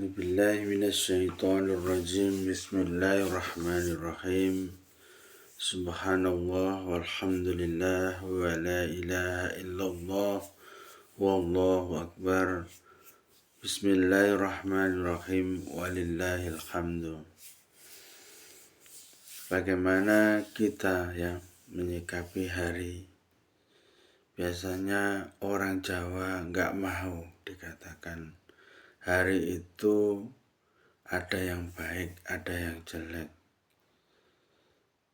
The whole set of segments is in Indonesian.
A'udzu billahi minasyaitonir rajim. Bismillahirrahmanirrahim. Subhanallah walhamdulillah wa la ilaha illallah wallahu akbar. Bismillahirrahmanirrahim walillahil hamdu. Bagaimana kita menyikapi hari? Biasanya orang Jawa nggak mau dikatakan hari itu ada yang baik, ada yang jelek.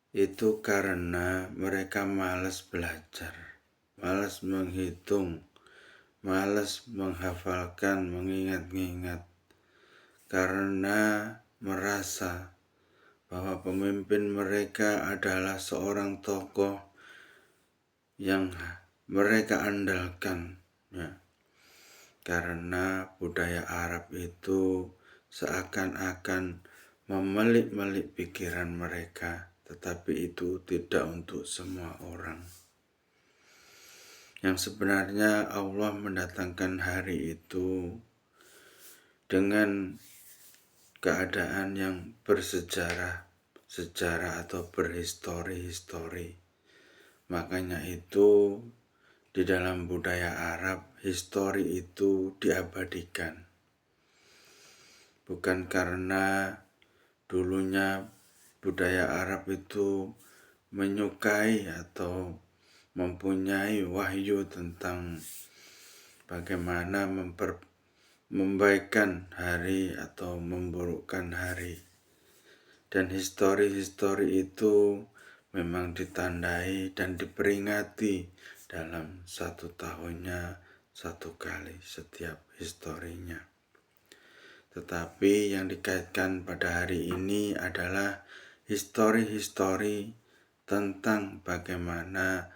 Itu karena mereka malas belajar, malas menghitung, malas menghafalkan, mengingat-ingat. Karena merasa bahwa pemimpin mereka adalah seorang tokoh yang mereka andalkan. Karena budaya Arab itu seakan-akan memelik-melik pikiran mereka, tetapi itu tidak untuk semua orang. Yang sebenarnya Allah mendatangkan hari itu dengan keadaan yang bersejarah atau berhistori. Makanya itu di dalam budaya Arab, histori itu diabadikan. Bukan karena dulunya budaya Arab itu menyukai atau mempunyai wahyu tentang bagaimana membaikkan hari atau memburukkan hari. Dan histori itu memang ditandai dan diperingati dalam satu tahunnya satu kali setiap historinya. Tetapi yang dikaitkan pada hari ini adalah histori tentang bagaimana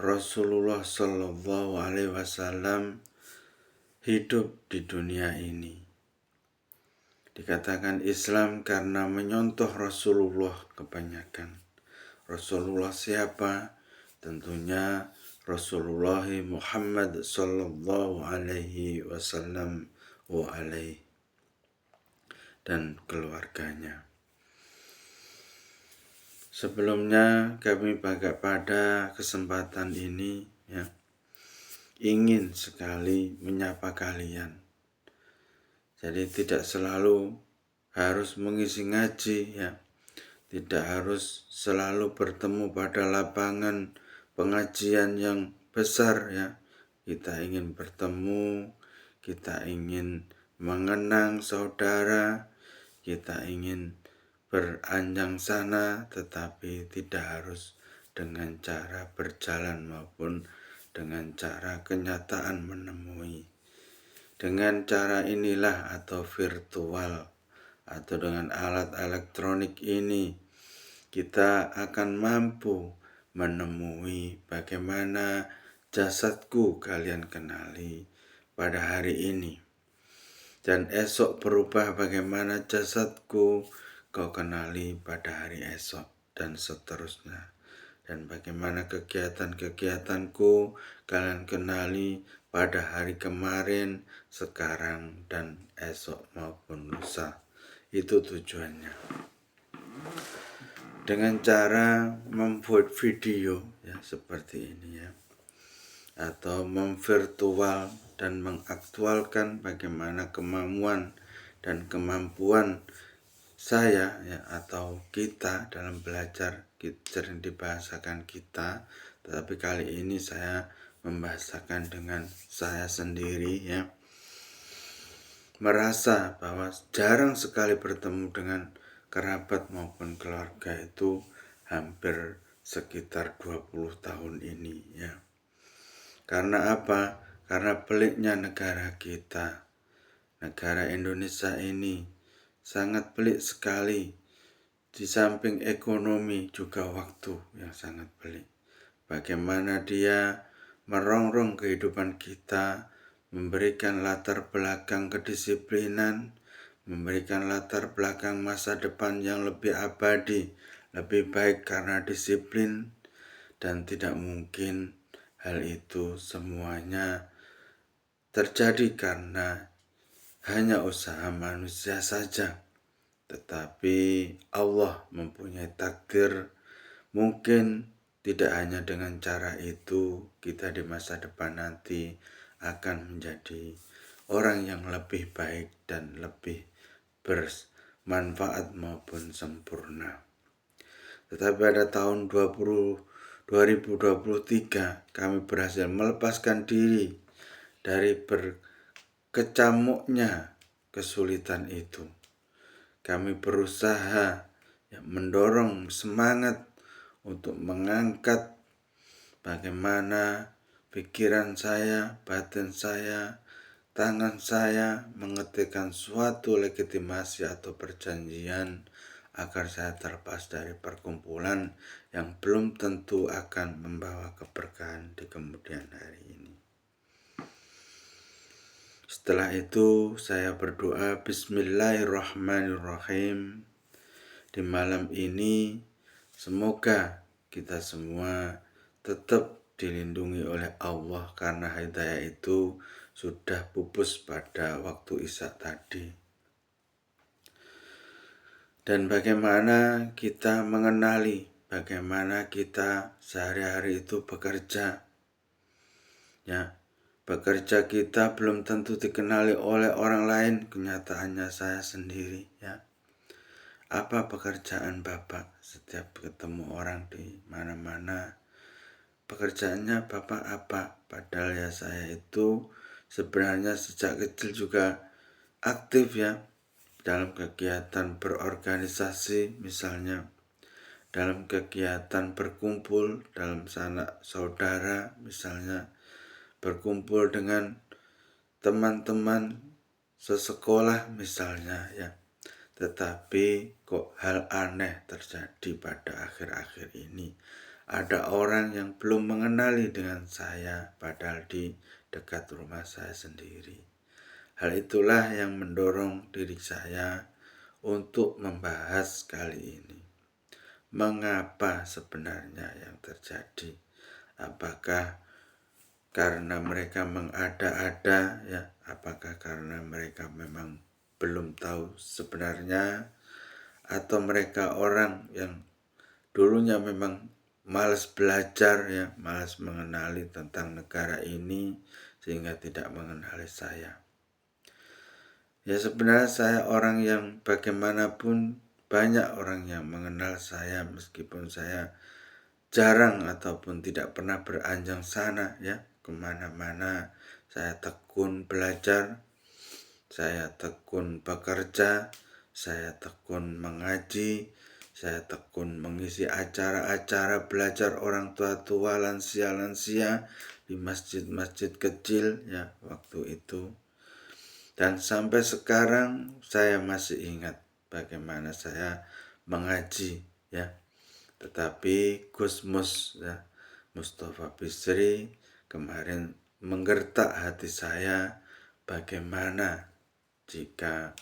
Rasulullah SAW hidup di dunia ini. Dikatakan Islam karena menyontoh Rasulullah kebanyakan. Rasulullah siapa? Tentunya Rasulullah Muhammad sallallahu alaihi wasallam dan keluarganya. Sebelumnya kami pada kesempatan ini ingin sekali menyapa kalian. Jadi tidak selalu harus mengisi ngaji Tidak harus selalu bertemu pada lapangan pengajian yang besar Kita ingin bertemu, kita ingin mengenang saudara, kita ingin beranjang sana, tetapi tidak harus dengan cara berjalan maupun dengan cara kenyataan menemui. Dengan cara inilah atau virtual atau dengan alat elektronik ini, kita akan mampu menemui bagaimana jasadku kalian kenali pada hari ini. Dan esok berubah bagaimana jasadku kau kenali pada hari esok dan seterusnya. Dan bagaimana kegiatan-kegiatanku kalian kenali pada hari kemarin, sekarang, dan esok maupun lusa. Itu tujuannya. Dengan cara membuat video seperti ini atau memvirtual dan mengaktualkan bagaimana kemampuan saya atau kita dalam belajar. Sering dibahasakan kita, tetapi kali ini saya membahasakan dengan saya sendiri merasa bahwa jarang sekali bertemu dengan kerabat maupun keluarga itu hampir sekitar 20 tahun ini Karena apa? Karena peliknya negara kita. Negara Indonesia ini sangat pelik sekali. Di samping ekonomi juga waktu yang sangat pelik. Bagaimana dia merongrong kehidupan kita, memberikan latar belakang kedisiplinan, memberikan latar belakang masa depan yang lebih abadi, lebih baik karena disiplin, dan tidak mungkin hal itu semuanya terjadi karena hanya usaha manusia saja, tetapi Allah mempunyai takdir. Mungkin tidak hanya dengan cara itu kita di masa depan nanti akan menjadi orang yang lebih baik dan lebih bermanfaat maupun sempurna. Tetapi pada tahun 2023 kami berhasil melepaskan diri dari berkecamuknya kesulitan itu. Kami berusaha mendorong semangat untuk mengangkat bagaimana pikiran saya, batin saya, tangan saya mengetikkan suatu legitimasi atau perjanjian agar saya terlepas dari perkumpulan yang belum tentu akan membawa keberkahan di kemudian hari ini. Setelah itu saya berdoa, Bismillahirrahmanirrahim. Di malam ini semoga kita semua tetap dilindungi oleh Allah karena hidayah itu sudah pupus pada waktu Isya tadi. Dan bagaimana kita mengenali, bagaimana kita sehari-hari itu bekerja. Ya, bekerja kita belum tentu dikenali oleh orang lain, kenyataannya saya sendiri, ya. Apa pekerjaan Bapak? Setiap ketemu orang di mana-mana, pekerjaannya Bapak apa? Padahal ya saya itu sebenarnya sejak kecil juga aktif ya dalam kegiatan berorganisasi, misalnya dalam kegiatan berkumpul dalam sanak saudara, misalnya berkumpul dengan teman-teman sesekolah misalnya ya. Tetapi kok hal aneh terjadi pada akhir-akhir ini. Ada orang yang belum mengenali dengan saya padahal di dekat rumah saya sendiri. Hal itulah yang mendorong diri saya untuk membahas kali ini. Mengapa sebenarnya yang terjadi? Apakah karena mereka mengada-ada ya? Apakah karena mereka memang belum tahu sebenarnya, atau mereka orang yang dulunya memang malas belajar ya, malas mengenali tentang negara ini sehingga tidak mengenali saya. Ya sebenarnya saya orang yang bagaimanapun banyak orang yang mengenal saya meskipun saya jarang ataupun tidak pernah beranjang sana ya, kemana-mana saya tekun belajar, saya tekun bekerja, saya tekun mengaji, saya tekun mengisi acara-acara belajar orang tua-tua, lansia-lansia di masjid-masjid kecil ya waktu itu. Dan sampai sekarang saya masih ingat bagaimana saya mengaji ya. Tetapi Gus Mus ya, Mustafa Bisri kemarin menggertak hati saya, bagaimana jika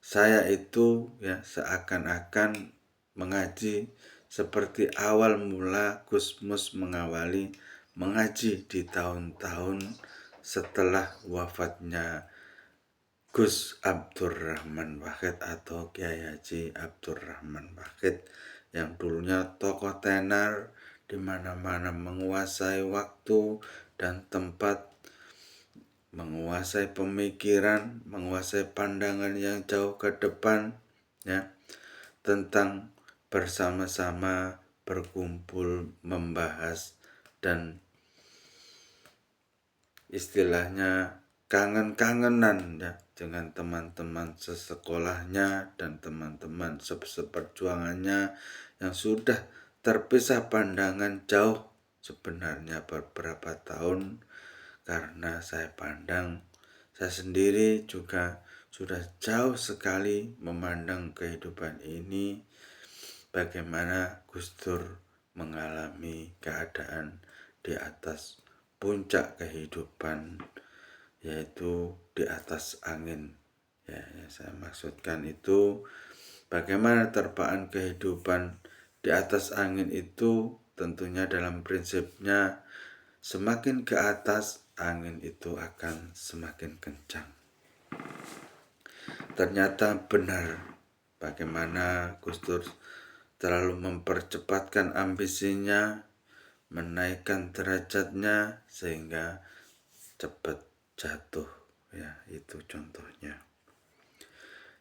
saya itu ya seakan-akan mengaji seperti awal mula Gus Mus mengawali mengaji di tahun-tahun setelah wafatnya Gus Abdurrahman Wahid atau Kiai Haji Abdurrahman Wahid yang dulunya tokoh tenar di mana-mana menguasai waktu dan tempat, menguasai pemikiran, menguasai pandangan yang jauh ke depan ya, tentang bersama-sama berkumpul membahas dan istilahnya kangen-kangenan ya dengan teman-teman sesekolahnya dan teman-teman seperjuangannya yang sudah terpisah pandangan jauh sebenarnya beberapa tahun. Karena saya pandang, saya sendiri juga sudah jauh sekali memandang kehidupan ini, bagaimana Gus Dur mengalami keadaan di atas puncak kehidupan, yaitu di atas angin. Ya, yang saya maksudkan itu bagaimana terpaan kehidupan di atas angin itu tentunya dalam prinsipnya semakin ke atas angin itu akan semakin kencang. ternyata benar bagaimana Gus Dur terlalu mempercepatkan ambisinya, menaikkan derajatnya sehingga cepat jatuh, ya itu contohnya.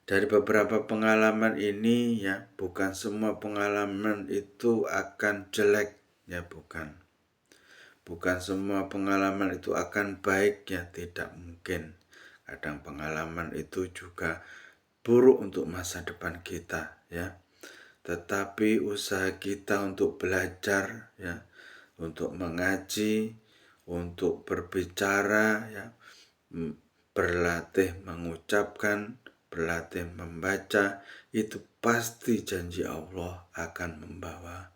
Dari beberapa pengalaman ini ya, bukan semua pengalaman itu akan jelek, ya bukan. Bukan semua pengalaman itu akan baik, ya tidak mungkin. Kadang pengalaman itu juga buruk untuk masa depan kita, ya. Tetapi usaha kita untuk belajar, ya, untuk mengaji, untuk berbicara, ya, berlatih mengucapkan, berlatih membaca, itu pasti janji Allah akan membawa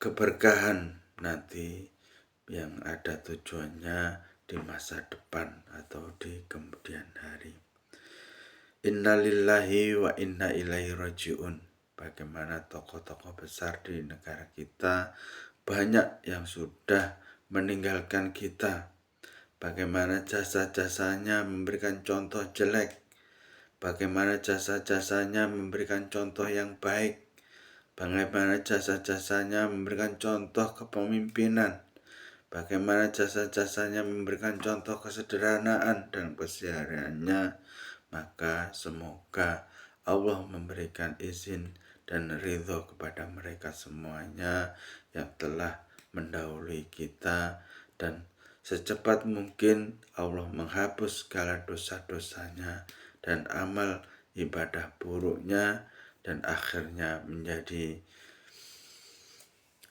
keberkahan nanti yang ada tujuannya di masa depan atau di kemudian hari. Innalillahi wa inna ilaihi raji'un. Bagaimana tokoh-tokoh besar di negara kita banyak yang sudah meninggalkan kita. Bagaimana jasa-jasanya memberikan contoh jelek, bagaimana jasa-jasanya memberikan contoh yang baik, bagaimana jasa-jasanya memberikan contoh kepemimpinan, bagaimana jasa-jasanya memberikan contoh kesederhanaan dan kesehariannya. Maka semoga Allah memberikan izin dan ridho kepada mereka semuanya yang telah mendahului kita, dan secepat mungkin Allah menghapus segala dosa-dosanya dan amal ibadah buruknya, dan akhirnya menjadi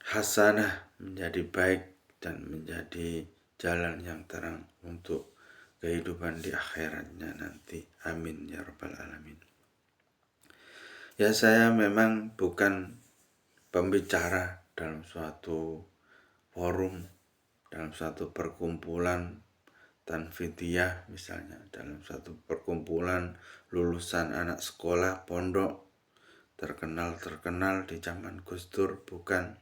hasanah, menjadi baik, dan menjadi jalan yang terang untuk kehidupan di akhiratnya nanti. Amin ya rabbal alamin. Ya, saya memang bukan pembicara dalam suatu forum, dalam suatu perkumpulan tanfidiyah misalnya, dalam suatu perkumpulan lulusan anak sekolah pondok terkenal di zaman Gus Dur, bukan.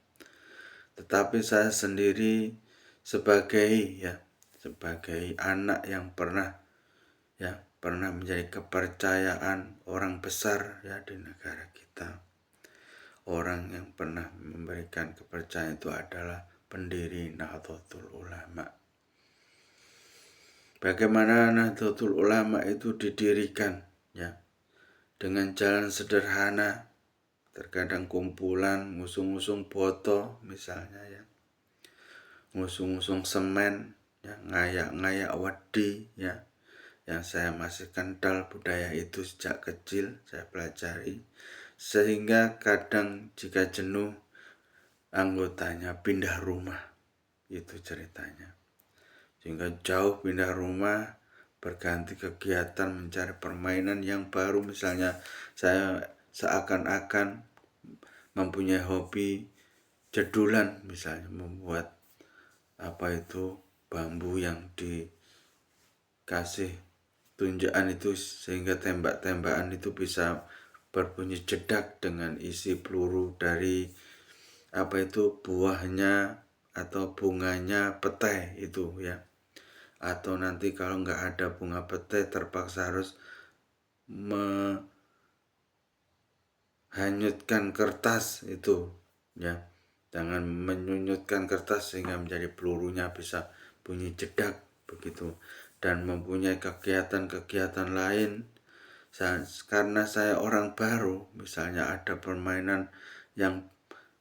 Tetapi saya sendiri sebagai anak yang pernah menjadi kepercayaan orang besar ya di negara kita. Orang yang pernah memberikan kepercayaan itu adalah pendiri Nahdlatul Ulama. Bagaimana Nahdlatul Ulama itu didirikan, ya, dengan jalan sederhana, terkadang kumpulan ngusung-ngusung boto misalnya, ya, ngusung-ngusung semen, ya, ngayak-ngayak wedi, ya, yang saya masih kental budaya itu sejak kecil saya pelajari, sehingga kadang jika jenuh anggotanya pindah rumah, itu ceritanya. Sehingga jauh pindah rumah, berganti kegiatan mencari permainan yang baru. Misalnya saya seakan-akan mempunyai hobi jedulan, misalnya membuat bambu yang dikasih tunjaan itu sehingga tembak-tembakan itu bisa berbunyi jedak dengan isi peluru dari buahnya atau bunganya petai itu, ya. Atau nanti kalau nggak ada bunga petai terpaksa harus menghanyutkan kertas itu, ya. Jangan menyunyutkan kertas sehingga menjadi pelurunya bisa bunyi jedak begitu. Dan mempunyai kegiatan-kegiatan lain. Karena saya orang baru, misalnya ada permainan yang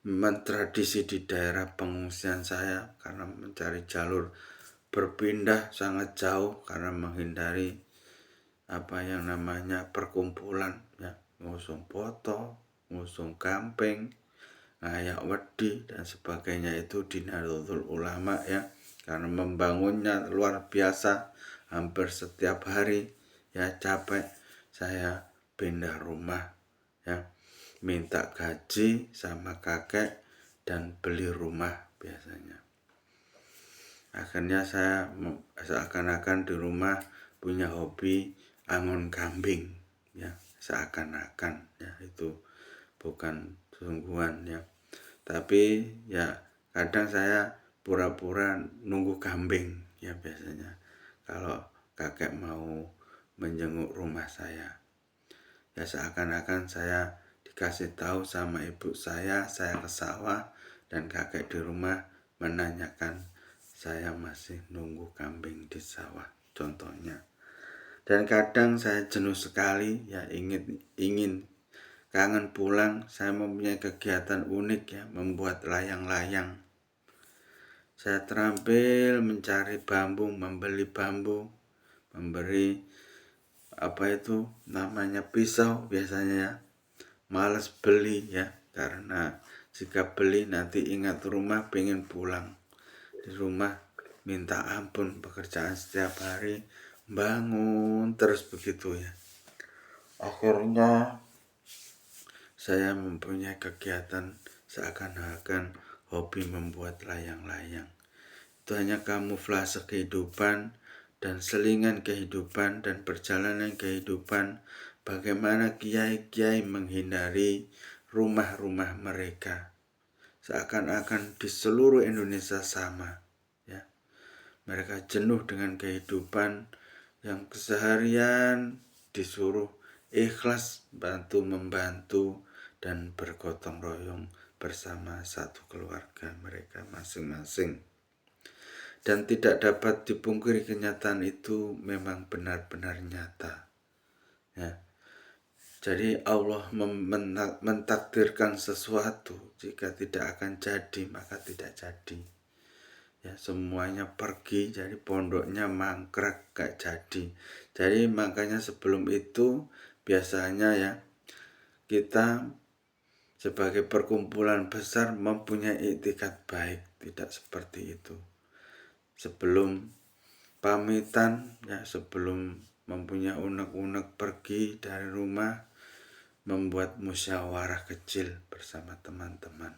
memang tradisi di daerah pengungsian saya, karena mencari jalur berpindah sangat jauh karena menghindari yang namanya perkumpulan, ya, ngusung foto, ngusung gamping, ngayak wedi dan sebagainya, itu di Nahdlatul Ulama, ya, karena membangunnya luar biasa hampir setiap hari, ya, capek saya pindah rumah, ya, minta gaji sama kakek dan beli rumah biasanya. Akhirnya saya seakan-akan di rumah punya hobi angon kambing, ya, seakan-akan, ya, itu bukan sungguhan, ya. Tapi ya kadang saya pura-pura nunggu kambing, ya, biasanya kalau kakek mau menjenguk rumah saya. Ya seakan-akan saya dikasih tahu sama ibu saya ke sawah dan kakek di rumah menanyakan saya masih nunggu kambing di sawah contohnya. Dan kadang saya jenuh sekali ya ingin kangen pulang. Saya mempunyai kegiatan unik ya, membuat layang-layang. Saya terampil mencari bambu, membeli bambu, memberi namanya pisau biasanya ya. Males beli ya, karena jika beli nanti ingat rumah, pengen pulang. Di rumah minta ampun, pekerjaan setiap hari bangun terus begitu ya. Akhirnya saya mempunyai kegiatan seakan-akan hobi membuat layang-layang. Itu hanya kamuflase kehidupan dan selingan kehidupan dan perjalanan kehidupan. Bagaimana kiai-kiai menghindari rumah-rumah mereka. Seakan-akan di seluruh Indonesia sama. Ya. Mereka jenuh dengan kehidupan yang keseharian disuruh ikhlas bantu-membantu dan bergotong royong bersama satu keluarga mereka masing-masing. Dan tidak dapat dipungkiri kenyataan itu memang benar-benar nyata. Ya. Jadi Allah mentakdirkan sesuatu, jika tidak akan jadi maka tidak jadi. Ya, semuanya pergi, jadi pondoknya mangkrak gak jadi. Jadi makanya sebelum itu biasanya ya kita sebagai perkumpulan besar mempunyai itikat baik, tidak seperti itu. Sebelum pamitan ya, sebelum mempunyai unek-unek pergi dari rumah, membuat musyawarah kecil bersama teman-teman.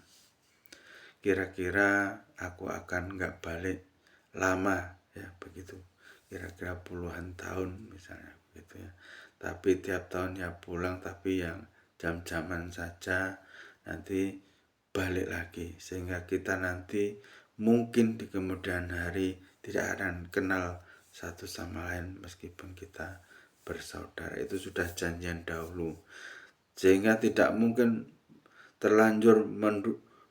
Kira-kira aku akan gak balik lama ya begitu. Kira-kira puluhan tahun misalnya begitu ya. Tapi tiap tahun ya pulang, tapi yang jam-jaman saja, nanti balik lagi. Sehingga kita nanti mungkin di kemudian hari tidak akan kenal satu sama lain meskipun kita bersaudara. Itu sudah janjian dahulu. Sehingga tidak mungkin terlanjur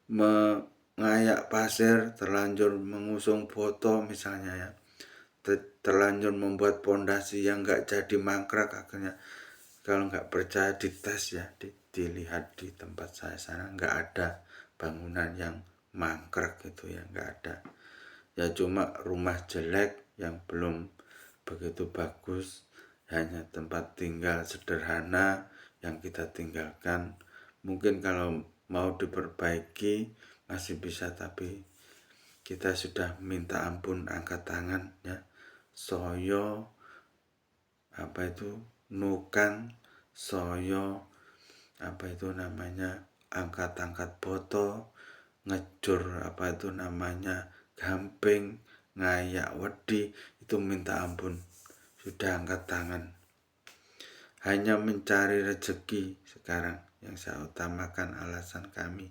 mengayak pasir, terlanjur mengusung foto misalnya ya, terlanjur membuat pondasi yang gak jadi mangkrak. Akhirnya kalau gak percaya dites ya, dilihat di tempat saya sana gak ada bangunan yang mangkrak gitu ya, gak ada. Ya cuma rumah jelek yang belum begitu bagus, hanya tempat tinggal sederhana yang kita tinggalkan. Mungkin kalau mau diperbaiki masih bisa, tapi kita sudah minta ampun, angkat tangan ya. Soyo nukang, soyo angkat-angkat botol, ngejur gamping, ngayak wedi, itu minta ampun, sudah angkat tangan. Hanya mencari rezeki sekarang yang saya utamakan, alasan kami.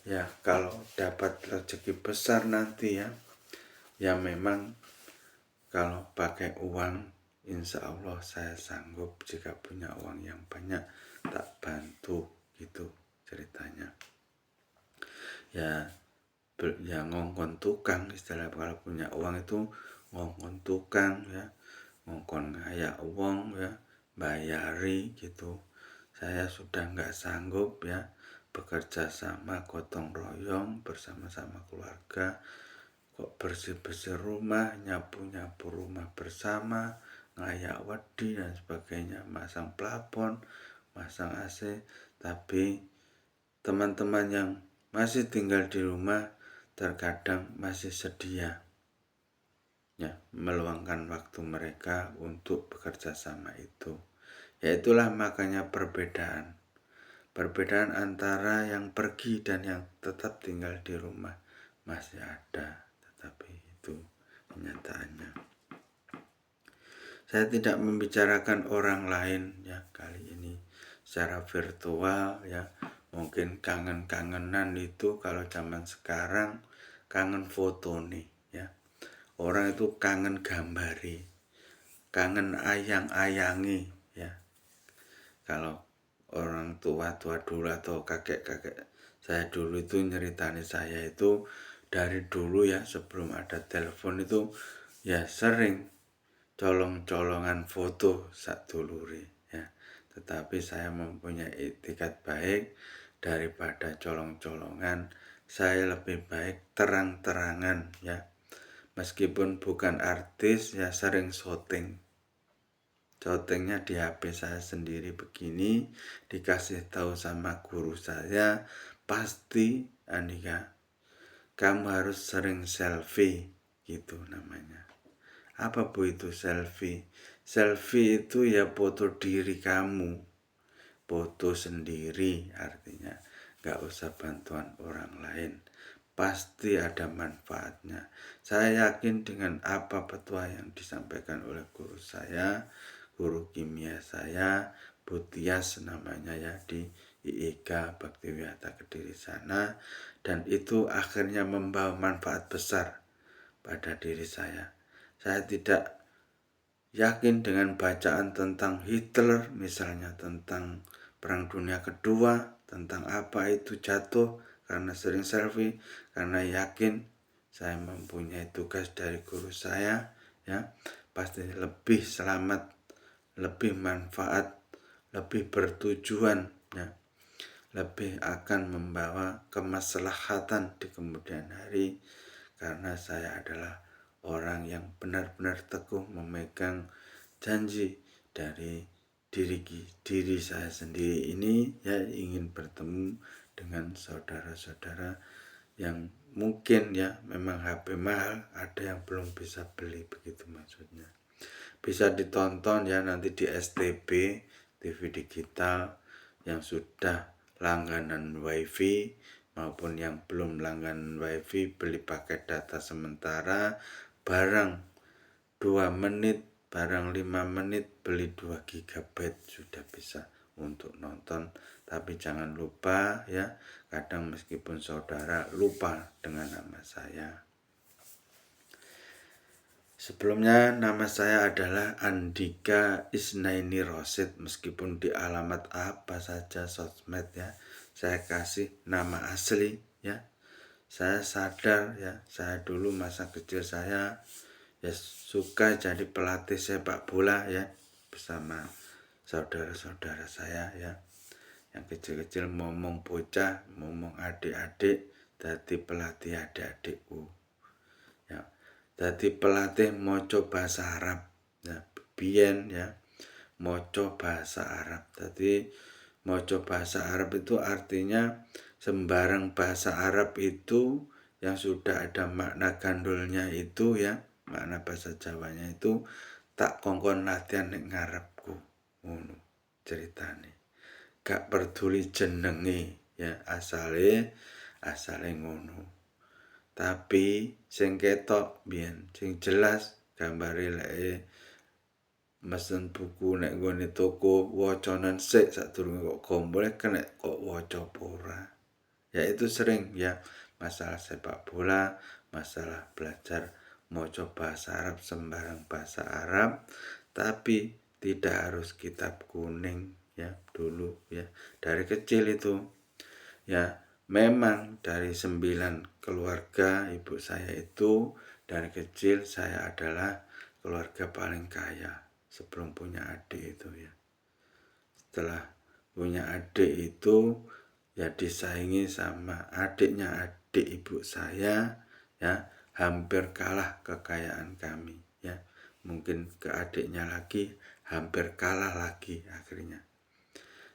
Ya kalau dapat rezeki besar nanti ya memang kalau pakai uang insya Allah saya sanggup. Jika punya uang yang banyak tak bantu, gitu ceritanya. Ya ngongkon tukang, istilah kalau punya uang itu ngongkon tukang ya, ngongkon ngayak uang ya, bayari gitu. Saya sudah nggak sanggup ya bekerja sama gotong royong bersama-sama keluarga, kok bersih-bersih rumah, nyapu-nyapu rumah bersama, ngayak wedi dan sebagainya, masang plafon, masang AC. Tapi teman-teman yang masih tinggal di rumah terkadang masih sedia ya meluangkan waktu mereka untuk bekerja sama itu. Ya itulah makanya perbedaan antara yang pergi dan yang tetap tinggal di rumah masih ada, tetapi itu kenyataannya. Saya tidak membicarakan orang lain ya kali ini secara virtual ya. Mungkin kangen-kangenan itu kalau zaman sekarang kangen foto nih ya. Orang itu kangen gambari. kangen ayang-ayangi ya. Kalau orang tua-tua dulu atau kakek-kakek saya dulu itu nyeritani saya itu dari dulu ya, sebelum ada telepon itu ya sering colong-colongan foto sadulure ya. Tetapi saya mempunyai etikat baik, daripada colong-colongan saya lebih baik terang-terangan ya. Meskipun bukan artis ya, sering syuting. Syutingnya di HP saya sendiri begini, dikasih tahu sama guru saya, pasti Andika, kamu harus sering selfie, gitu namanya. Apa bu itu selfie? Selfie itu ya foto diri kamu, foto sendiri, artinya gak usah bantuan orang lain, pasti ada manfaatnya. Saya yakin dengan apa petua yang disampaikan oleh guru saya, guru kimia saya, Bu Tias namanya ya, di IIK Bhaktiwihata Kediri sana, dan itu akhirnya membawa manfaat besar pada diri saya. Saya tidak yakin dengan bacaan tentang Hitler misalnya, tentang Perang Dunia Kedua, tentang apa itu jatuh karena sering selfie, karena yakin saya mempunyai tugas dari guru saya ya, pasti lebih selamat, lebih manfaat, lebih bertujuan ya, lebih akan membawa kemaslahatan di kemudian hari, karena saya adalah orang yang benar-benar teguh memegang janji dari diri saya sendiri ini ya, ingin bertemu dengan saudara-saudara yang mungkin ya memang HP mahal, ada yang belum bisa beli, begitu maksudnya. Bisa ditonton ya nanti di STB TV digital yang sudah langganan wifi maupun yang belum langganan wifi, beli paket data sementara, barang 2 menit, barang 5 menit, beli 2 GB sudah bisa untuk nonton. Tapi jangan lupa ya, kadang meskipun saudara lupa dengan nama saya. Sebelumnya nama saya adalah Andika Isnaini Rosid, meskipun di alamat apa saja sosmed ya, saya kasih nama asli ya. Saya sadar ya, saya dulu masa kecil saya ya suka jadi pelatih sepak bola ya, bersama saudara-saudara saya ya. Yang kecil-kecil ngomong bocah, ngomong adik-adik, jadi pelatih adik-adikku. Ya, jadi pelatih moco bahasa Arab ya, biyen ya, moco bahasa Arab. Jadi moco bahasa Arab itu artinya sembarang bahasa Arab itu yang sudah ada makna gandulnya itu ya, makna bahasa Jawanya itu tak kongkon latihan ning ngarepku, ngono ceritane. Gak peduli jenenge ya, asale ngono. Tapi sing ketok biyen, sing jelas gambare leke mesen buku nek nggone toko, wacanan sik sadurunge kok gombole kena kok waca ora. Ya itu sering ya, masalah sepak bola, masalah belajar maca bahasa Arab, sembarang bahasa Arab, tapi tidak harus kitab kuning ya dulu ya. Dari kecil itu ya, memang dari 9 keluarga ibu saya itu, dari kecil saya adalah keluarga paling kaya sebelum punya adik itu ya. Setelah punya adik itu ya disaingi sama adiknya adik ibu saya ya, hampir kalah kekayaan kami ya. Mungkin ke adiknya lagi hampir kalah lagi akhirnya.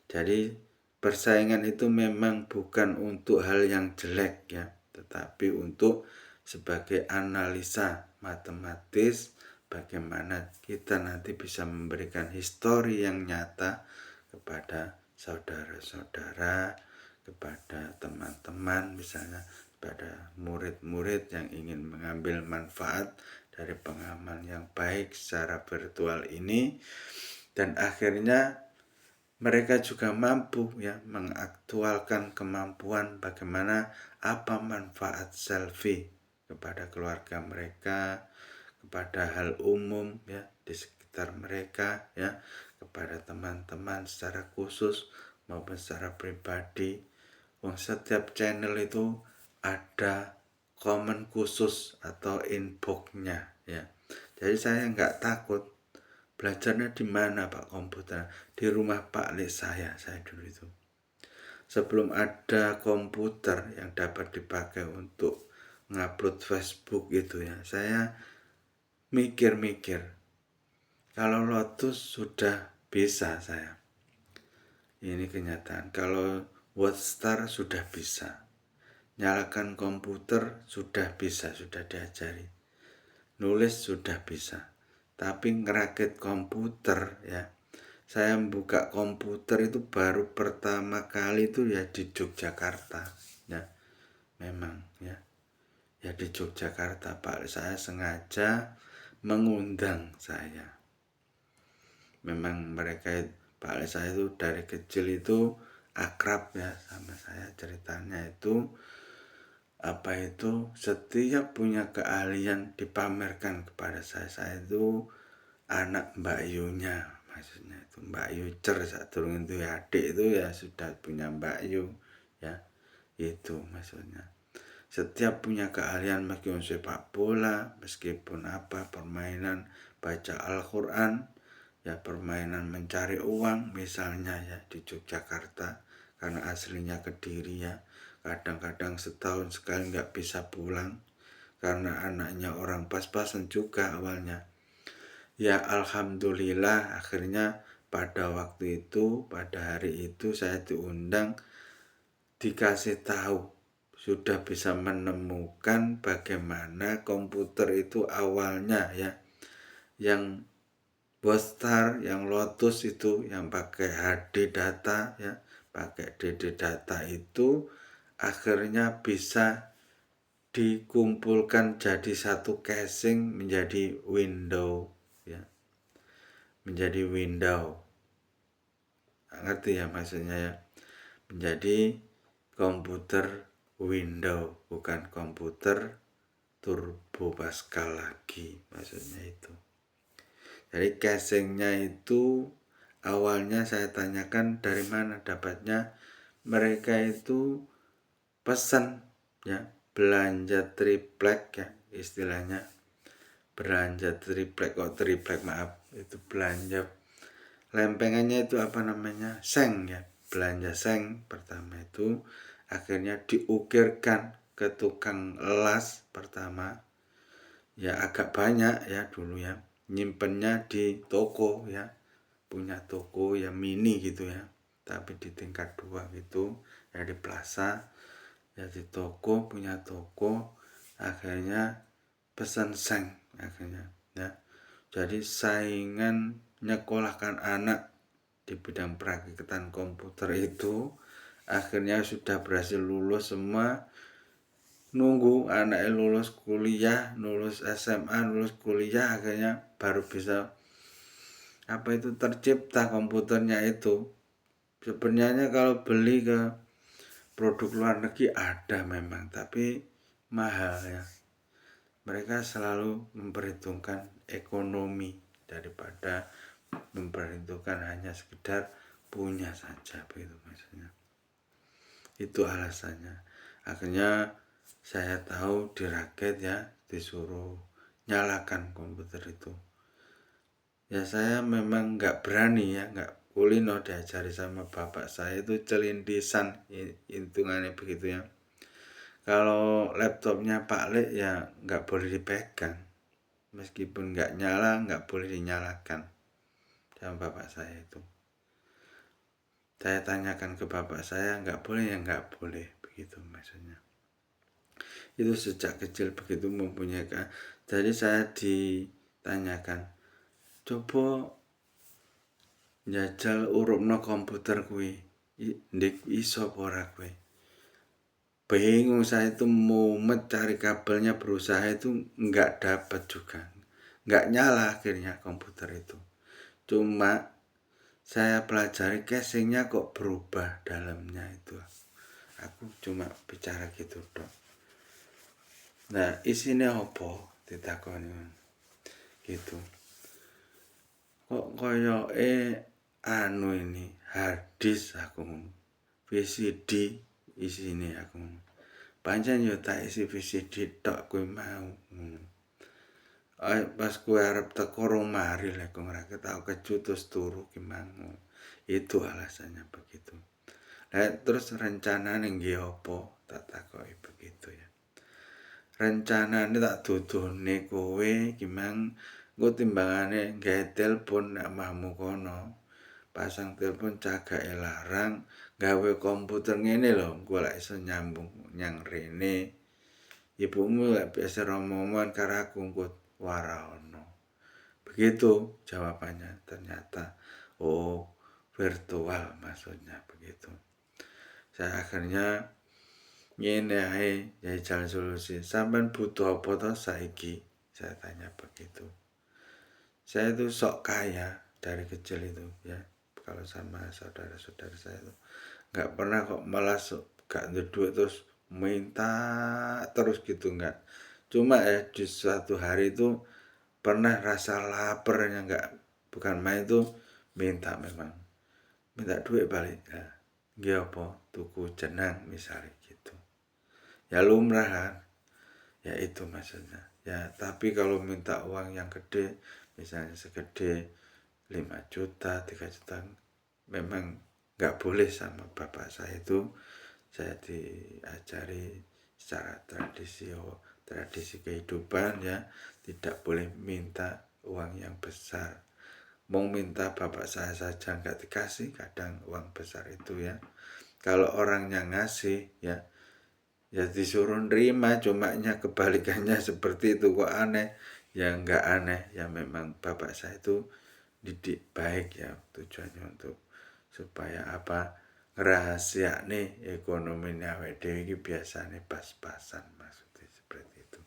Jadi persaingan itu memang bukan untuk hal yang jelek ya, tetapi untuk sebagai analisa matematis bagaimana kita nanti bisa memberikan histori yang nyata kepada saudara-saudara, kepada teman-teman, misalnya pada murid-murid yang ingin mengambil manfaat dari pengalaman yang baik secara virtual ini, dan akhirnya mereka juga mampu ya mengaktualkan kemampuan bagaimana apa manfaat selfie kepada keluarga mereka, kepada hal umum ya di sekitar sekitar mereka ya, kepada teman-teman secara khusus maupun secara pribadi. Setiap channel itu ada komen khusus atau inbox-nya ya. Jadi saya nggak takut. Belajarnya di mana Pak komputer? Di rumah Pak Le saya dulu itu. Sebelum ada komputer yang dapat dipakai untuk ngupload Facebook itu ya, saya mikir-mikir. Kalau Lotus sudah bisa saya. Ini kenyataan. Kalau WordStar sudah bisa. Nyalakan komputer sudah bisa, sudah diajari. Nulis sudah bisa. Tapi ngerakit komputer ya, saya buka komputer itu baru pertama kali itu ya di Yogyakarta ya, memang ya di Yogyakarta. Pak saya sengaja mengundang saya. Memang mereka Pak saya itu dari kecil itu akrab ya sama saya. Ceritanya itu setiap punya keahlian dipamerkan kepada saya. Saya itu anak Mbak Yunya, maksudnya itu Mbak Yu Cer saturung itu ya, adik itu ya sudah punya Mbak Yu ya, itu maksudnya. Setiap punya keahlian, meskipun sepak bola, meskipun permainan baca Al-Quran ya, permainan mencari uang misalnya ya di Yogyakarta, karena aslinya Kediri ya. Kadang-kadang setahun sekali nggak bisa pulang karena anaknya orang pas-pasan juga awalnya. Ya alhamdulillah akhirnya pada waktu itu, pada hari itu saya diundang, dikasih tahu sudah bisa menemukan bagaimana komputer itu awalnya ya. Yang WordStar, yang Lotus itu yang pakai HD data ya, pakai DD data itu akhirnya bisa dikumpulkan jadi satu casing menjadi window ya, menjadi window. Ngerti ya maksudnya ya, menjadi komputer window, bukan komputer Turbo Pascal lagi, maksudnya itu. Jadi casingnya itu awalnya saya tanyakan dari mana dapatnya. Mereka itu pesan ya, belanja triplek ya istilahnya, belanja triplek maaf, itu belanja lempengannya itu seng ya, belanja seng pertama itu akhirnya diukirkan ke tukang las pertama ya, agak banyak ya dulu ya, nyimpennya di toko ya, punya toko ya mini gitu ya, tapi di tingkat 2 gitu ya, di plaza ya, di toko, punya toko, akhirnya pesan seng akhirnya ya. Jadi saingan nyekolahkan anak di bidang perakitan komputer itu akhirnya sudah berhasil lulus semua. Nunggu anaknya lulus kuliah, lulus SMA, lulus kuliah, akhirnya baru bisa tercipta komputernya itu. Sebenarnya kalau beli ke produk luar negeri ada memang, tapi mahal ya. Mereka selalu memperhitungkan ekonomi daripada memperhitungkan hanya sekedar punya saja, begitu maksudnya. Itu alasannya. Akhirnya saya tahu dirakit ya, disuruh nyalakan komputer itu. Ya saya memang nggak berani ya, nggak kulino diajari sama bapak saya itu celintisan, hitungannya begitu ya. Kalau laptopnya Pak Le ya nggak boleh dipegang, meskipun nggak nyala nggak boleh dinyalakan sama bapak saya itu. Saya tanyakan ke bapak saya, nggak boleh ya nggak boleh, begitu maksudnya. Itu sejak kecil begitu mempunyai jadi saya ditanyakan, coba njajal urupno komputer kuwi, ndik iso ora kuwi. Bingung saya itu, mumet cari kabelnya, berusaha itu nggak dapat juga, nggak nyala akhirnya komputer itu. Cuma saya pelajari casingnya kok berubah dalamnya itu. Aku cuma bicara gitu dong. Nah isinya apa ditakoni gitu. kok koyoke anu ini harddisk aku ngomong. VCD isine aku ngomong. Pancen yo tak isi VCD tok kuwi mau. Pas kowe arep teko rong mari lek kok ora tau keju terus turu ki mang. Itu alasannya begitu. Terus rencanane nggih apa? Tak takoki begitu ya. Rencanane tak dudune kowe ki mang engko timbangane gawe telepon nek omahmu kono. Pasang telepon cagake larang, gawe komputer ngene lho, engko lek iso nyambung nyang rene. Ibumu lek biasa romongan karo aku engko ora ono. Begitu jawabannya ternyata. Oh, virtual maksudnya begitu. Saya akhirnya ngene ae jadi jalan solusi. Sampean butuh apa toh saiki? Saya tanya begitu. Saya itu sok kaya dari kecil itu ya. Kalau sama saudara-saudara saya itu nggak pernah kok malah gak ada duit terus minta terus gitu nggak. Cuma ya di suatu hari itu pernah rasa laparnya nggak, bukan main itu minta memang minta duit balik ya. Nggih apa tuku jenang misalnya gitu. Ya lumrah kan. Ya itu maksudnya. Ya tapi kalau minta uang yang gede misalnya segede 5 juta, 3 juta memang nggak boleh sama bapak saya itu. Saya diajari secara tradisi kehidupan ya, tidak boleh minta uang yang besar. Mau minta bapak saya saja nggak dikasih kadang uang besar itu ya. Kalau orangnya ngasih ya disuruh nerima, cumanya kebalikannya seperti itu kok aneh. Ya nggak aneh, ya memang bapak saya itu didik baik ya, tujuannya untuk supaya apa, rahasia nih ekonomi awake dhewe iki biasane pas-pasan, maksudnya seperti itu.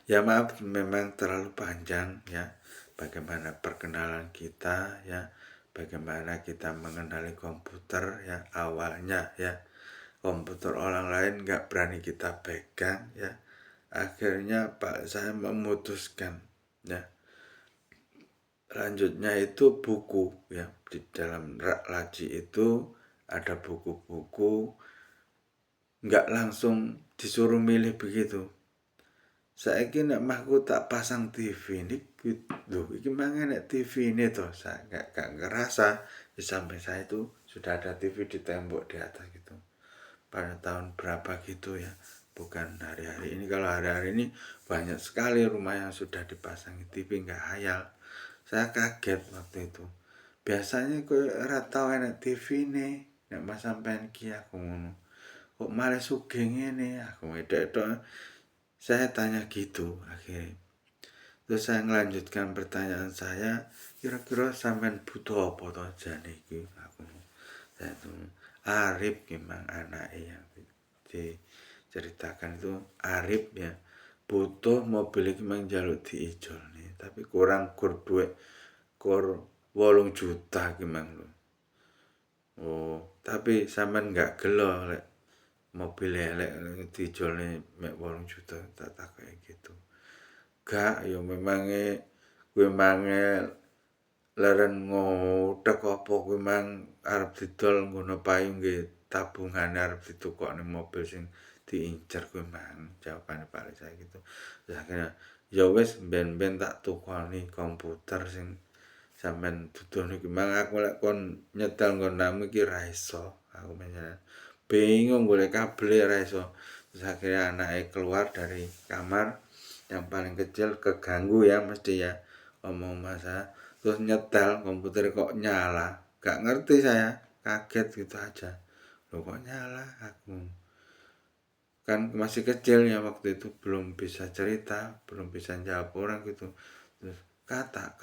Ya maaf memang terlalu panjang ya bagaimana perkenalan kita ya, bagaimana kita mengenali komputer ya awalnya ya. Komputer orang lain nggak berani kita pegang ya. Akhirnya Pak saya memutuskan ya. Lanjutnya itu buku ya, di dalam rak laci itu ada buku-buku, nggak langsung disuruh milih begitu. Saiki nek mahku tak pasang TV ini, lho iki mangan nek TV ini toh, saya nggak ngerasa di samping saya itu sudah ada TV di tembok di atas gitu. Pada tahun berapa gitu ya, bukan hari-hari ini. Kalau hari-hari ini banyak sekali rumah yang sudah dipasangi TV, nggak hayal. Saya kaget waktu itu. Biasanya kowe ora tau enek TV ne, nek Mas sampean ki aku ngono. Kok malah sugih ngene, aku ngedek-dek. Saya tanya gitu akhirnya. Terus saya melanjutkan pertanyaan saya, kira-kira sampean butuh apa toh jane iki aku. Saya tuh Arif gimana anaknya yang diceritakan itu Arif ya, butuh mobil iki mang jaluk diijol nih, tapi kurang kur duit kur 8 juta gimana lho. Oh, tapi sampean nggak gelo lek mobil elek diijolne mek 8 juta, tak kayak gitu. Gak, ya memange kuwi mange leren ngodhek apa kuwi mang arep didol nggono payung nggih tabungane arep ditukokne mobil sing diincer kuwi mang. Jawabane Pak saya gitu. Terus akhirnya ya wis ben-ben tak tukoni komputer sing sampean duduhne iki mang aku lek kon nyetel nggonmu iki ra iso. Aku menyang bingung golek kabel ra iso. Terus akhirnya anake keluar dari kamar yang paling kecil keganggu ya mesti ya omong masa terus nyetel komputer kok nyala, gak ngerti saya, kaget gitu aja. Loh kok nyala, aku kan masih kecil ya waktu itu, belum bisa cerita, belum bisa jawab orang gitu. Terus kata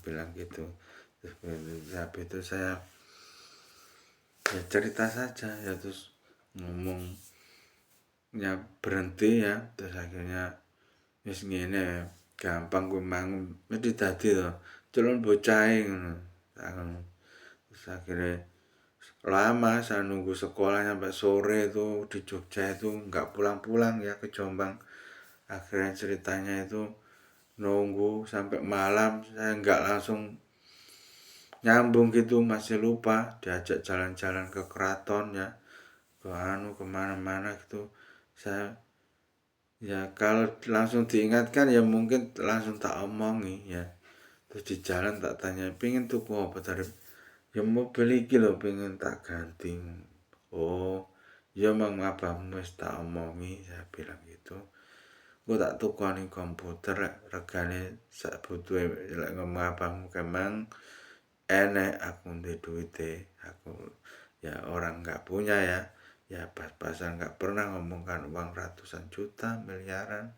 bilang gitu. Terus habis itu saya ya cerita saja ya, terus ngomongnya berhenti ya, terus akhirnya wis ngene gampang kuwi mang mesti dadi to celon bocahe ngono. Terus akhirnya lama saya nunggu sekolah sampai sore itu di Jogja itu nggak pulang-pulang ya ke Jombang. Akhirnya ceritanya itu nunggu sampai malam, saya nggak langsung nyambung gitu, masih lupa diajak jalan-jalan ke keraton ya, ke kemana-mana gitu. Saya ya kalau langsung diingatkan ya mungkin langsung tak omongi ya. Terus di jalan tak tanya, pengen tuku apa tadi? Ya mobil iki lho pengen tak ganti. Oh, ya mang abahmu wis tak omongi, saya bilang gitu. Gue tak tukoni komputer regane sak butuhe lek ngomong abahmu kemang enek aku ndek duite. Aku ya orang nggak punya ya. Ya pas-pasan nggak pernah ngomongkan uang ratusan juta, miliaran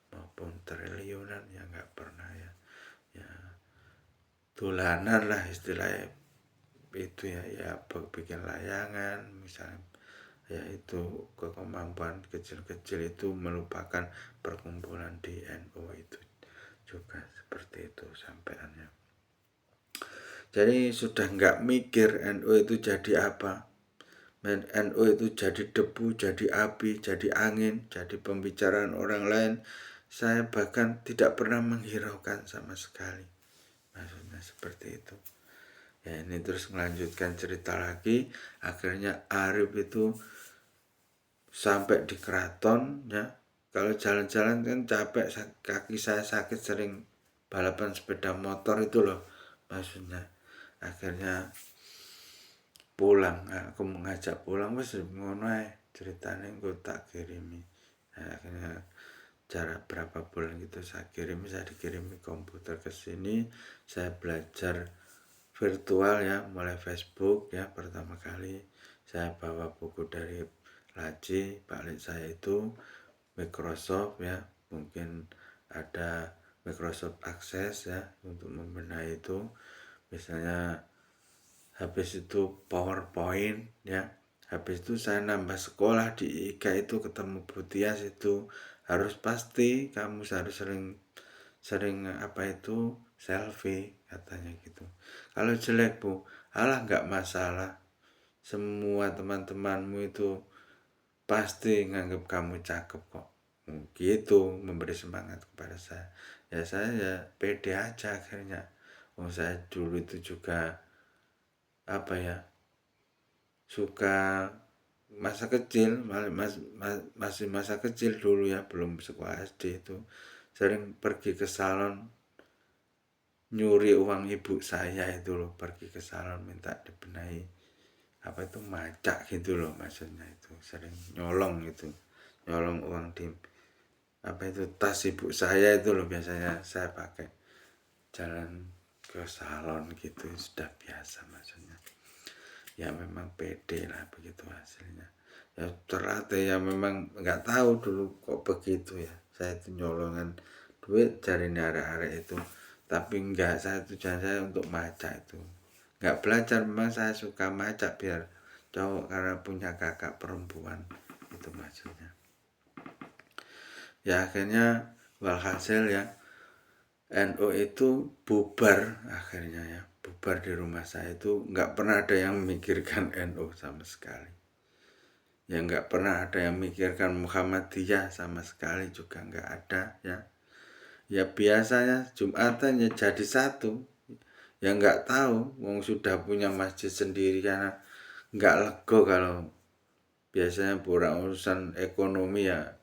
maupun triliunan ya nggak pernah ya. Ya dolanan lah istilahnya itu ya bikin layangan misalnya ya itu kemampuan kecil-kecil itu melupakan perkumpulan di NU itu juga seperti itu sampaiannya. Jadi sudah nggak mikir NU itu jadi apa, NU itu jadi debu, jadi api, jadi angin, jadi pembicaraan orang lain. Saya bahkan tidak pernah menghiraukan sama sekali, maksudnya seperti itu. Ya ini terus melanjutkan cerita lagi. Akhirnya Arif itu sampai di keraton ya. Kalau jalan-jalan kan capek, kaki saya sakit sering balapan sepeda motor itu loh maksudnya. Akhirnya pulang, aku mengajak pulang wis ngono ae ceritane engko tak kirimi. Nah, akhirnya jarak berapa bulan gitu saya dikirimi komputer ke sini, saya belajar virtual ya, mulai Facebook ya pertama kali. Saya bawa buku dari Laci, balik saya itu Microsoft ya, mungkin ada Microsoft Access ya untuk membenahi itu. Misalnya habis itu PowerPoint ya. Habis itu saya nambah sekolah di IKA itu ketemu Bu Tias itu harus pasti kamu harus sering apa itu selfie katanya gitu. Kalau jelek Bu, alah nggak masalah. Semua teman-temanmu itu pasti nganggap kamu cakep kok. Gitu memberi semangat kepada saya. Ya saya ya pede aja akhirnya. Oh saya dulu itu juga apa ya suka masa kecil masih masa kecil dulu ya belum sekolah SD itu sering pergi ke salon nyuri uang ibu saya itu loh pergi ke salon minta dibenahi apa itu macak gitu loh maksudnya itu sering nyolong gitu nyolong uang di apa itu tas ibu saya itu loh biasanya saya pakai jalan ke salon gitu sudah biasa maksudnya ya memang pede lah begitu hasilnya ya terlatih ya memang nggak tahu dulu kok begitu ya saya itu nyolongan duit cari arek-arek itu tapi enggak saya tujuan saya untuk maca itu nggak belajar memang saya suka maca biar cowok karena punya kakak perempuan itu maksudnya ya akhirnya walhasil ya NU itu bubar akhirnya ya bubar di rumah saya itu nggak pernah ada yang memikirkan NU sama sekali ya nggak pernah ada yang memikirkan Muhammadiyah sama sekali juga nggak ada ya ya biasanya Jumatan ya jadi satu ya nggak tahu wong sudah punya masjid sendiri karena nggak lego kalau biasanya pura urusan ekonomi ya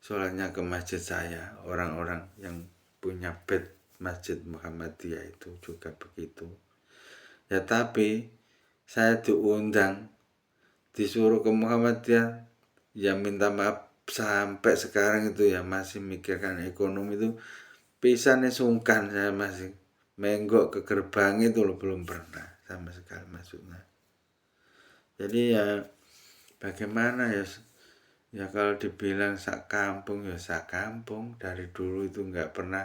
sholatnya ke masjid saya orang-orang yang punya bed masjid Muhammadiyah itu juga begitu ya tapi saya diundang disuruh ke Muhammadiyah ya minta maaf sampai sekarang itu ya masih mikirkan ekonomi itu pisannya sungkan saya masih menggok ke gerbang itu loh belum pernah sama sekali maksudnya jadi ya bagaimana ya kalau dibilang sak kampung ya sak kampung dari dulu itu nggak pernah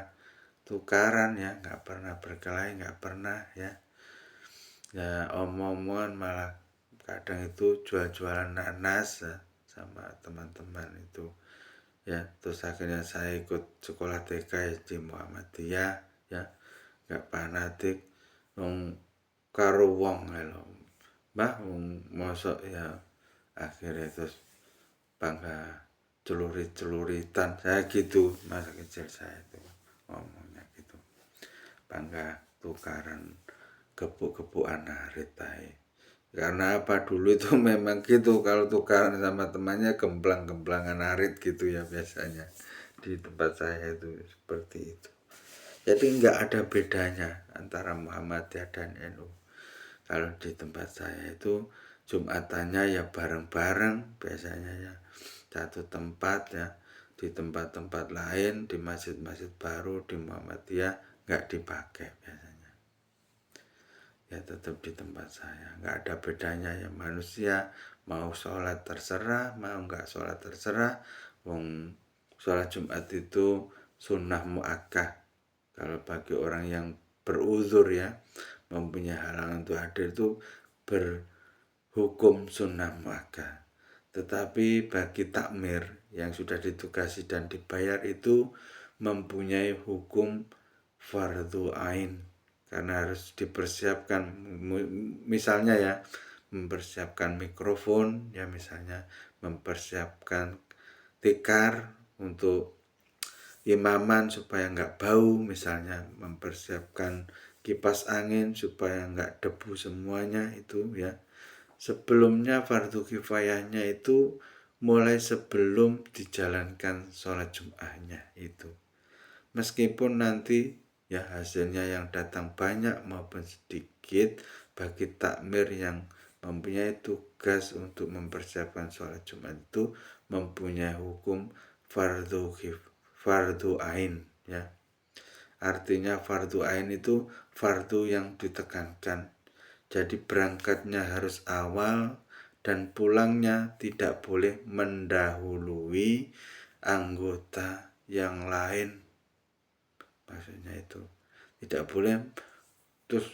tukaran ya nggak pernah berkelahi nggak pernah ya omong-omongan malah kadang itu jual-jualan nanas ya, sama teman-teman itu ya terus akhirnya saya ikut sekolah TK di Muhammadiyah ya nggak fanatik wong karo wong lho mbah wong mosok ya akhirnya terus bangga celurit-celuritan saya gitu masa kecil saya itu ngomongnya gitu. Bangga tukaran gepuk-gepukan narit ae. Karena apa, dulu itu memang gitu, kalau tukaran sama temannya gemplang-gemplangan narit gitu ya biasanya di tempat saya itu seperti itu. Jadi nggak ada bedanya antara Muhammadiyah dan NU. Kalau di tempat saya itu Jumatannya ya bareng-bareng biasanya ya, satu tempat ya. Di tempat-tempat lain, di masjid-masjid baru di Muhammadiyah nggak dipakai biasanya. Ya tetap di tempat saya, nggak ada bedanya ya, manusia mau sholat terserah, mau nggak sholat terserah. Wong sholat Jumat itu sunnah muakkad. Kalau bagi orang yang beruzur ya, mempunyai halangan untuk hadir itu berhukum sunnah muakkad. Tetapi bagi takmir yang sudah ditugasi dan dibayar itu mempunyai hukum fardhu ain, karena harus dipersiapkan, misalnya ya, mempersiapkan mikrofon ya, misalnya mempersiapkan tikar untuk imaman supaya nggak bau, misalnya mempersiapkan kipas angin supaya nggak debu semuanya itu ya. Sebelumnya fardu kifayahnya itu mulai sebelum dijalankan sholat Jum'ahnya itu. Meskipun nanti ya hasilnya yang datang banyak maupun sedikit, bagi takmir yang mempunyai tugas untuk mempersiapkan sholat Jumat itu mempunyai hukum fardu ain ya. Artinya fardu ain itu fardu yang ditekankan. Jadi berangkatnya harus awal dan pulangnya tidak boleh mendahului anggota yang lain. Maksudnya itu tidak boleh terus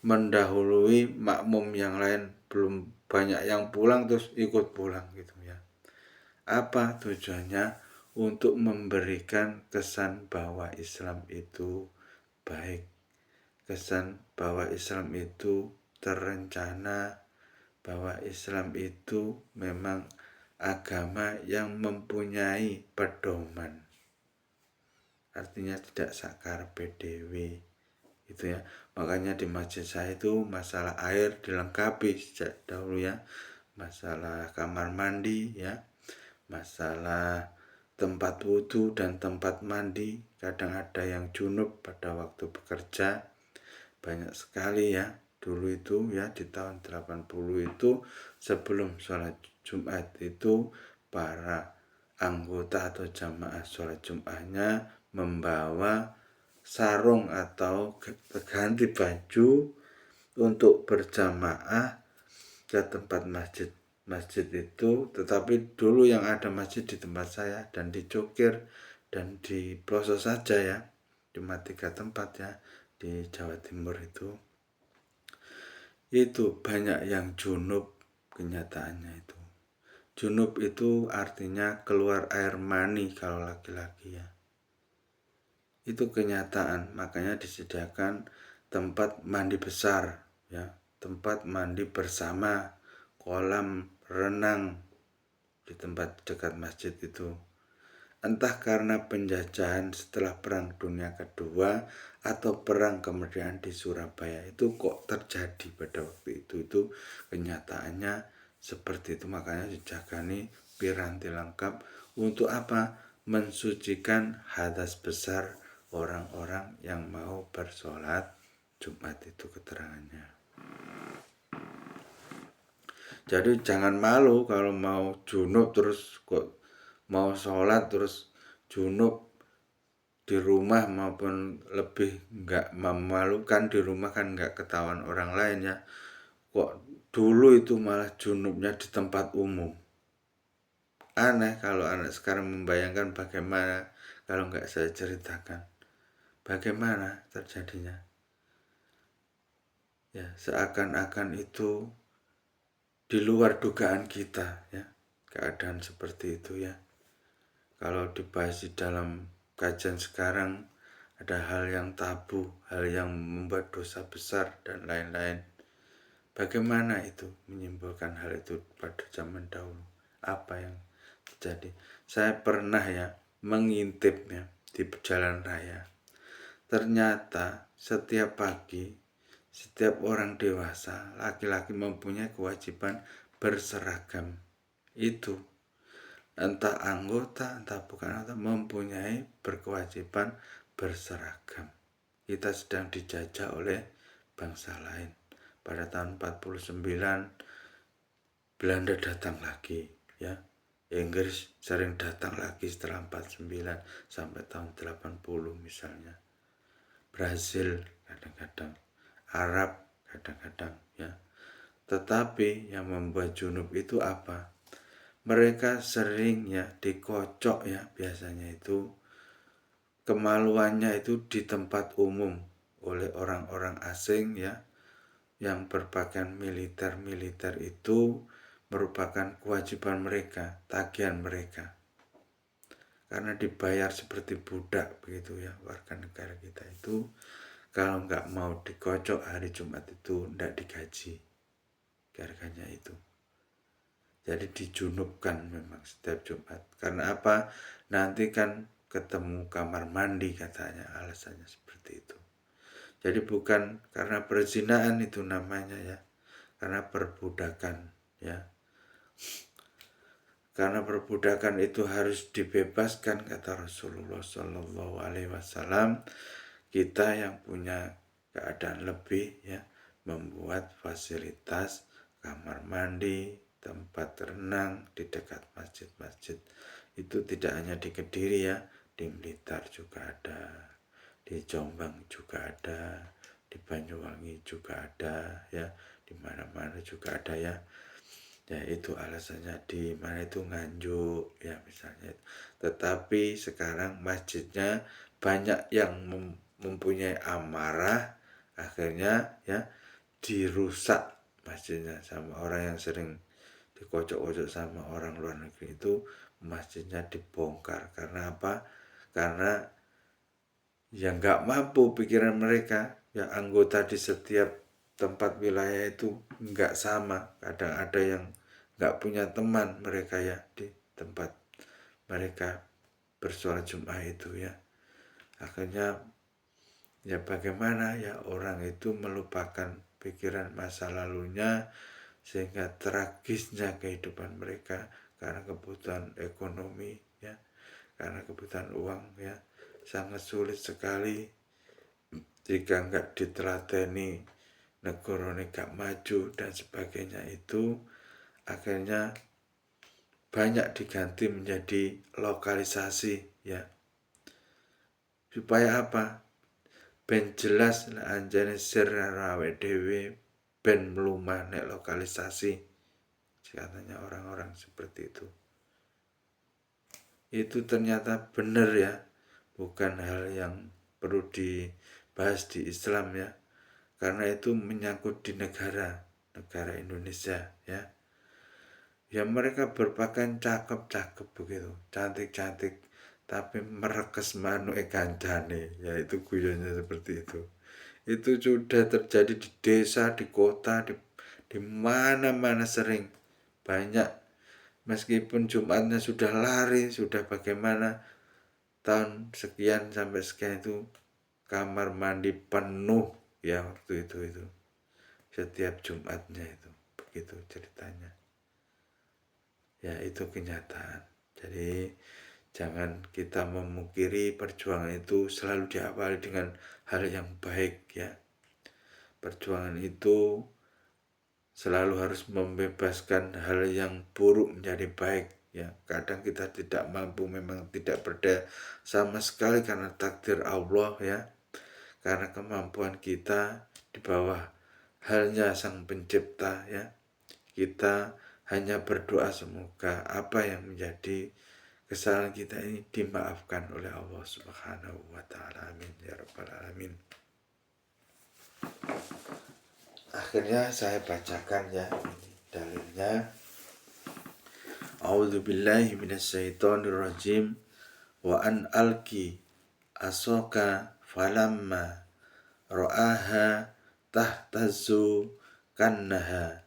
mendahului makmum yang lain, belum banyak yang pulang terus ikut pulang gitu ya. Apa tujuannya? Untuk memberikan kesan bahwa Islam itu baik, kesan bahwa Islam itu terencana, bahwa Islam itu memang agama yang mempunyai pedoman. Artinya tidak sakar PDW itu ya. Makanya di masjid saya itu masalah air dilengkapi sejak dahulu ya. Masalah kamar mandi ya, masalah tempat wudhu dan tempat mandi. Kadang ada yang junub pada waktu bekerja, banyak sekali ya. Dulu itu ya di tahun 80 itu sebelum sholat Jumat itu para anggota atau jamaah sholat Jumatnya membawa sarung atau ganti baju untuk berjamaah ke tempat masjid itu. Tetapi dulu yang ada masjid di tempat saya dan di Cukir dan di Ploso saja ya, cuma 3 tempat ya di Jawa Timur itu banyak yang junub. Kenyataannya itu junub itu artinya keluar air mani kalau laki-laki ya. Itu kenyataan, makanya disediakan tempat mandi besar ya, tempat mandi bersama, kolam renang di tempat dekat masjid itu. Entah karena penjajahan setelah Perang Dunia Kedua atau perang kemerdekaan di Surabaya itu kok terjadi pada waktu itu kenyataannya seperti itu. Makanya dijagani piranti lengkap untuk apa? Mensucikan hadas besar orang-orang yang mau bersolat Jumat itu keterangannya. Jadi jangan malu kalau mau junub terus kok mau sholat terus junub di rumah, maupun lebih nggak memalukan di rumah kan nggak ketahuan orang lain ya. Kok dulu itu malah junubnya di tempat umum. Aneh kalau anak sekarang membayangkan bagaimana kalau nggak saya ceritakan. Bagaimana terjadinya? Ya, seakan-akan itu di luar dugaan kita ya, keadaan seperti itu ya. Kalau dibahas di dalam kajian sekarang ada hal yang tabu, hal yang membuat dosa besar dan lain-lain. Bagaimana itu menyimpulkan hal itu pada zaman dahulu? Apa yang terjadi? Saya pernah ya mengintipnya. di jalan raya. Ternyata setiap pagi, setiap orang dewasa, laki-laki mempunyai kewajiban berseragam. Itu entah anggota, entah bukan anggota, mempunyai berkewajiban berseragam. Kita sedang dijajah oleh bangsa lain. Pada tahun 49 Belanda datang lagi, ya. Inggris sering datang lagi setelah 49 sampai tahun 80 misalnya. Brazil kadang-kadang, Arab kadang-kadang, ya. Tetapi yang membuat junub itu apa? Mereka sering ya dikocok ya, biasanya itu kemaluannya itu di tempat umum oleh orang-orang asing ya, yang berpakaian militer itu merupakan kewajiban mereka, tagihan mereka. Karena dibayar seperti budak begitu ya, warga negara kita itu kalau nggak mau dikocok hari Jumat itu nggak digaji. Harganya itu. Jadi dijunubkan memang setiap Jumat. Karena apa? Nanti kan ketemu kamar mandi katanya, alasannya seperti itu. Jadi bukan karena perzinaan itu namanya ya, karena perbudakan ya. Karena perbudakan itu harus dibebaskan kata Rasulullah Shallallahu Alaihi Wasallam. Kita yang punya keadaan lebih ya, membuat fasilitas kamar mandi, tempat renang di dekat masjid-masjid. Itu tidak hanya di Kediri ya, di Blitar juga ada, di Jombang juga ada, di Banyuwangi juga ada ya, di mana-mana juga ada ya. Ya itu alasannya di mana itu Nganjuk ya misalnya. Tetapi sekarang masjidnya banyak yang mempunyai amarah, akhirnya ya dirusak masjidnya sama orang yang sering dikocok-kocok sama orang luar negeri itu, masjidnya dibongkar. Karena apa? Karena ya nggak mampu pikiran mereka, ya anggota di setiap tempat wilayah itu nggak sama. Kadang ada yang nggak punya teman mereka ya di tempat mereka bersolat Jumat itu ya. Akhirnya ya bagaimana ya orang itu melupakan pikiran masa lalunya, sehingga tragisnya kehidupan mereka karena kebutuhan ekonomi ya, karena kebutuhan uang ya, sangat sulit sekali jika nggak diteladani, negara nggak maju dan sebagainya itu. Akhirnya banyak diganti menjadi lokalisasi ya, supaya apa? Ben jelas anjane sir awake dhewe ben mlumah nek lokalisasi, katanya orang-orang seperti itu. Itu ternyata benar ya, bukan hal yang perlu dibahas di Islam ya, karena itu menyangkut di negara Indonesia ya. Ya mereka berpakaian cakep-cakep begitu, cantik-cantik, tapi merekes manuk kancane, ya itu guyonnya seperti itu. Itu sudah terjadi di desa, di kota, di mana-mana sering. Banyak, meskipun Jumatnya sudah lari, sudah bagaimana, tahun sekian sampai sekian itu kamar mandi penuh ya waktu itu. Setiap Jumatnya itu, begitu ceritanya. Ya itu kenyataan. Jadi jangan kita memungkiri perjuangan itu selalu diawali dengan hal yang baik ya. Perjuangan itu selalu harus membebaskan hal yang buruk menjadi baik ya. Kadang kita tidak mampu, memang tidak berdaya sama sekali karena takdir Allah ya, karena kemampuan kita di bawah halnya Sang Pencipta ya. Kita hanya berdoa semoga apa yang menjadi kesalahan kita ini dimaafkan oleh Allah Subhanahu wa taala. Amin ya rabbal alamin. Akhirnya saya bacakan ya ini dalilnya. A'udzubillahi minasyaitonirrajim. Wa an alqi asoka falamma ra'aha tahtazu kannaha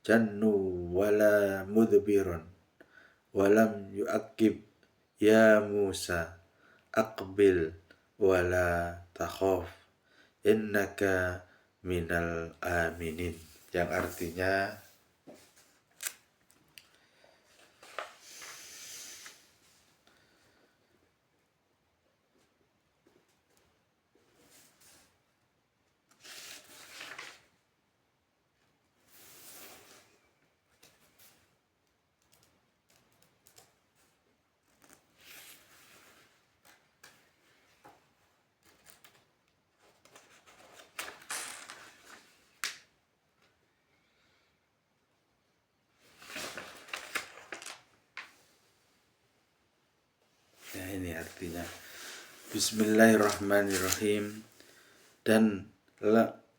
jannu wala mudbiron walam yu'aqib Ya Musa, aqbil wala takhaf, innaka minal aminin. Yang artinya, ya ini artinya, Bismillahirrahmanirrahim, dan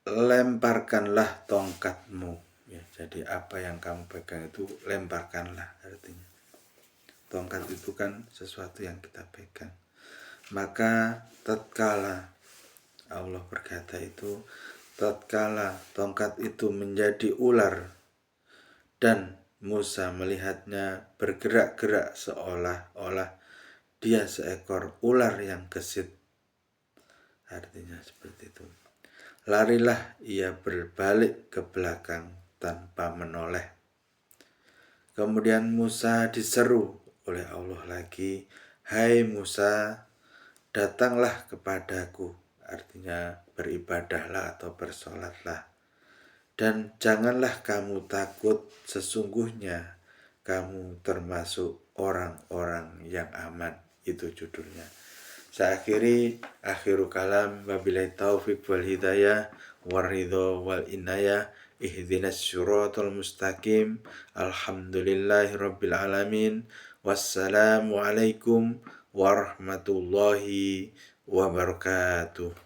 lemparkanlah tongkatmu. Ya, jadi apa yang kamu pegang itu lemparkanlah artinya. Tongkat itu kan sesuatu yang kita pegang. Maka tatkala Allah berkata itu, tatkala tongkat itu menjadi ular dan Musa melihatnya bergerak-gerak seolah-olah dia seekor ular yang gesit. Artinya seperti itu. Larilah ia berbalik ke belakang tanpa menoleh. Kemudian Musa diseru oleh Allah lagi, "Hai Musa, datanglah kepadaku." Artinya beribadahlah atau bersolatlah. Dan janganlah kamu takut, sesungguhnya kamu termasuk orang-orang yang aman. Itu judulnya. Saya akhiru kalam, wabillahi taufiq wal hidayah waridho wal inayah, ihdinas syiratal mustaqim, alhamdulillahi rabbil alamin, wassalamu alaikum warahmatullahi wabarakatuh.